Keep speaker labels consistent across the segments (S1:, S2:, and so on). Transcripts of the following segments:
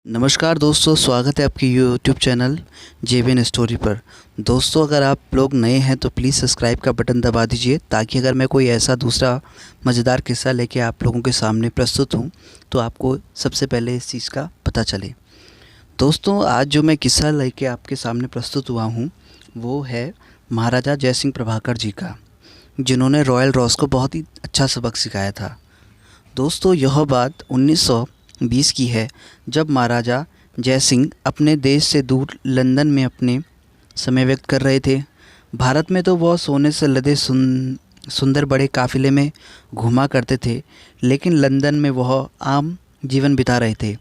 S1: नमस्कार दोस्तों, स्वागत है आपके यूट्यूब चैनल जेबीएन स्टोरी पर। दोस्तों, अगर आप लोग नए हैं तो प्लीज़ सब्सक्राइब का बटन दबा दीजिए, ताकि अगर मैं कोई ऐसा दूसरा मज़ेदार किस्सा लेके आप लोगों के सामने प्रस्तुत हूं तो आपको सबसे पहले इस चीज़ का पता चले। दोस्तों, आज जो मैं किस्सा लेके आपके सामने प्रस्तुत हुआ हूं वो है महाराजा जयसिंह प्रभाकर जी का, जिन्होंने रॉयल रॉस को बहुत ही अच्छा सबक सिखाया था। दोस्तों, यह बात 1920 की है, जब महाराजा जयसिंह अपने देश से दूर लंदन में अपने समय व्यक्त कर रहे थे। भारत में तो वह सोने से लदे सुंदर बड़े काफ़िले में घूमा करते थे, लेकिन लंदन में वह आम जीवन बिता रहे थे।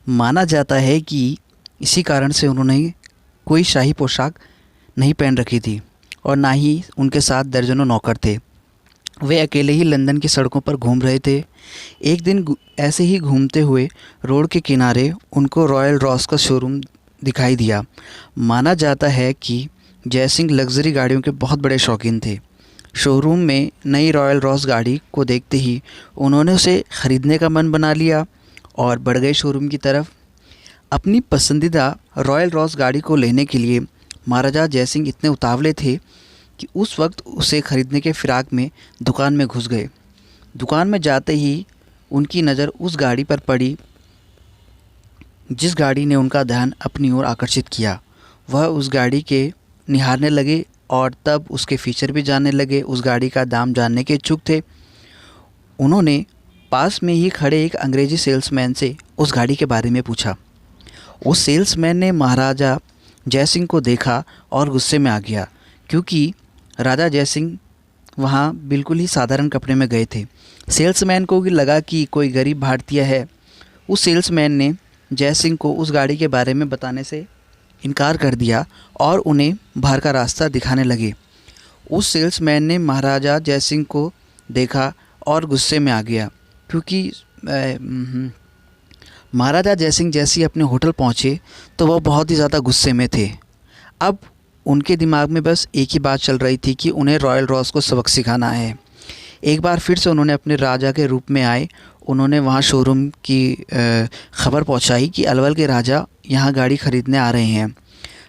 S1: माना जाता है कि इसी कारण से उन्होंने कोई शाही पोशाक नहीं पहन रखी थी और ना ही उनके साथ दर्जनों नौकर थे। वे अकेले ही लंदन की सड़कों पर घूम रहे थे। एक दिन ऐसे ही घूमते हुए रोड के किनारे उनको रॉयल रॉस का शोरूम दिखाई दिया। माना जाता है कि जयसिंह लग्जरी गाड़ियों के बहुत बड़े शौकीन थे। शोरूम में नई रॉयल रॉस गाड़ी को देखते ही उन्होंने उसे ख़रीदने का मन बना लिया और बढ़ गए शोरूम की तरफ। अपनी पसंदीदा रॉयल रॉस गाड़ी को लेने के लिए महाराजा जयसिंह इतने उतावले थे कि उस वक्त उसे ख़रीदने के फिराक में दुकान में घुस गए। दुकान में जाते ही उनकी नज़र उस गाड़ी पर पड़ी जिस गाड़ी ने उनका ध्यान अपनी ओर आकर्षित किया। वह उस गाड़ी के निहारने लगे और तब उसके फीचर भी जानने लगे। उस गाड़ी का दाम जानने के इच्छुक थे। उन्होंने पास में ही खड़े एक अंग्रेज़ी सेल्समैन से उस गाड़ी के बारे में पूछा। उस सेल्समैन ने महाराजा जयसिंह को देखा और गुस्से में आ गया, क्योंकि राजा जयसिंह वहाँ बिल्कुल ही साधारण कपड़े में गए थे। सेल्समैन को भी लगा कि कोई गरीब भारतीय है। उस सेल्समैन ने जयसिंह को उस गाड़ी के बारे में बताने से इनकार कर दिया और उन्हें बाहर का रास्ता दिखाने लगे। उस सेल्समैन ने महाराजा जयसिंह को देखा और गुस्से में आ गया, क्योंकि महाराजा जयसिंह जैसे ही अपने होटल पहुँचे तो वह बहुत ही ज़्यादा गुस्से में थे। अब उनके दिमाग में बस एक ही बात चल रही थी कि उन्हें रॉयल रॉस को सबक सिखाना है। एक बार फिर से उन्होंने अपने राजा के रूप में आए। उन्होंने वहाँ शोरूम की खबर पहुँचाई कि अलवर के राजा यहाँ गाड़ी ख़रीदने आ रहे हैं।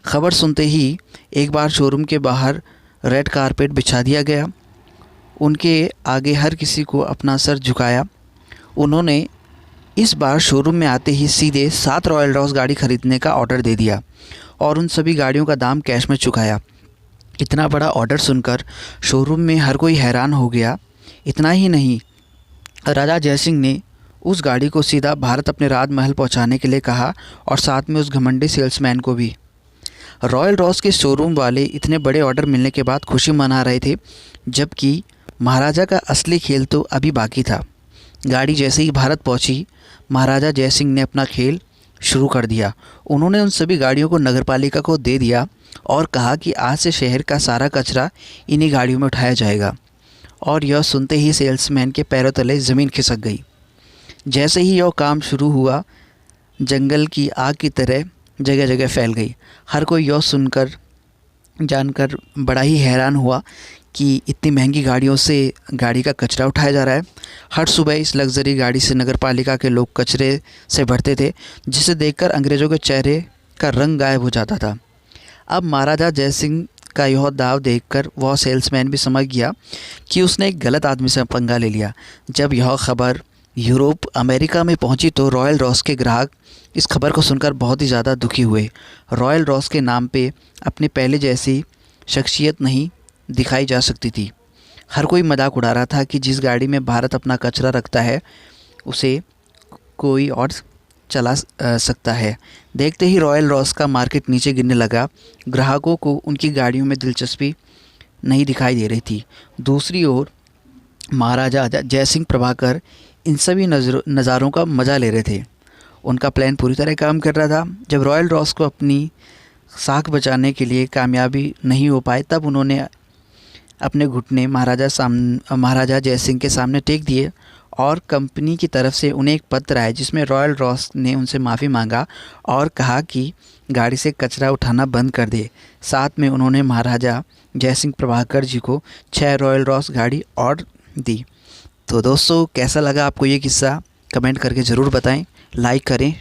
S1: खबर सुनते ही एक बार शोरूम के बाहर रेड कारपेट बिछा दिया गया। उनके आगे हर किसी को अपना सर झुकाया। उन्होंने इस बार शोरूम में आते ही सीधे 7 रॉयल रॉस गाड़ी ख़रीदने का ऑर्डर दे दिया और उन सभी गाड़ियों का दाम कैश में चुकाया। इतना बड़ा ऑर्डर सुनकर शोरूम में हर कोई हैरान हो गया। इतना ही नहीं, राजा जयसिंह ने उस गाड़ी को सीधा भारत अपने राजमहल पहुंचाने के लिए कहा और साथ में उस घमंडी सेल्समैन को भी। रॉयल रॉस के शोरूम वाले इतने बड़े ऑर्डर मिलने के बाद खुशी मना रहे थे, जबकि महाराजा का असली खेल तो अभी बाकी था। गाड़ी जैसे ही भारत पहुंची, महाराजा जयसिंह ने अपना खेल शुरू कर दिया। उन्होंने उन सभी गाड़ियों को नगरपालिका को दे दिया और कहा कि आज से शहर का सारा कचरा इन्हीं गाड़ियों में उठाया जाएगा। और यह सुनते ही सेल्समैन के पैरों तले ज़मीन खिसक गई। जैसे ही यह काम शुरू हुआ, जंगल की आग की तरह जगह जगह फैल गई। हर कोई यह सुनकर जानकर बड़ा ही हैरान हुआ कि इतनी महंगी गाड़ियों से गाड़ी का कचरा उठाया जा रहा है। हर सुबह इस लग्जरी गाड़ी से नगरपालिका के लोग कचरे से भरते थे, जिसे देखकर अंग्रेज़ों के चेहरे का रंग गायब हो जाता था। अब महाराजा जयसिंह का यह दाव देखकर वह सेल्समैन भी समझ गया कि उसने एक गलत आदमी से पंगा ले लिया। जब यह खबर यूरोप, अमेरिका में पहुंची तो रॉयल रॉस के ग्राहक इस खबर को सुनकर बहुत ही ज़्यादा दुखी हुए। रॉयल रॉस के नाम पे अपने पहले जैसी शख्सियत नहीं दिखाई जा सकती थी। हर कोई मजाक उड़ा रहा था कि जिस गाड़ी में भारत अपना कचरा रखता है उसे कोई और चला सकता है। देखते ही रॉयल रॉस का मार्केट नीचे गिरने लगा। ग्राहकों को उनकी गाड़ियों में दिलचस्पी नहीं दिखाई दे रही थी। दूसरी ओर महाराजा जयसिंह प्रभाकर इन सभी नज़ारों का मज़ा ले रहे थे। उनका प्लान पूरी तरह काम कर रहा था। जब रॉयल रॉस को अपनी साख बचाने के लिए कामयाबी नहीं हो पाए, तब उन्होंने अपने घुटने महाराजा जयसिंह के सामने टेक दिए और कंपनी की तरफ से उन्हें एक पत्र आया, जिसमें रॉयल रॉस ने उनसे माफ़ी मांगा और कहा कि गाड़ी से कचरा उठाना बंद कर दे। साथ में उन्होंने महाराजा जयसिंह प्रभाकर जी को 6 रॉयल रॉस गाड़ी और दी। तो दोस्तों, कैसा लगा आपको ये किस्सा? कमेंट करके ज़रूर बताएं, लाइक करें।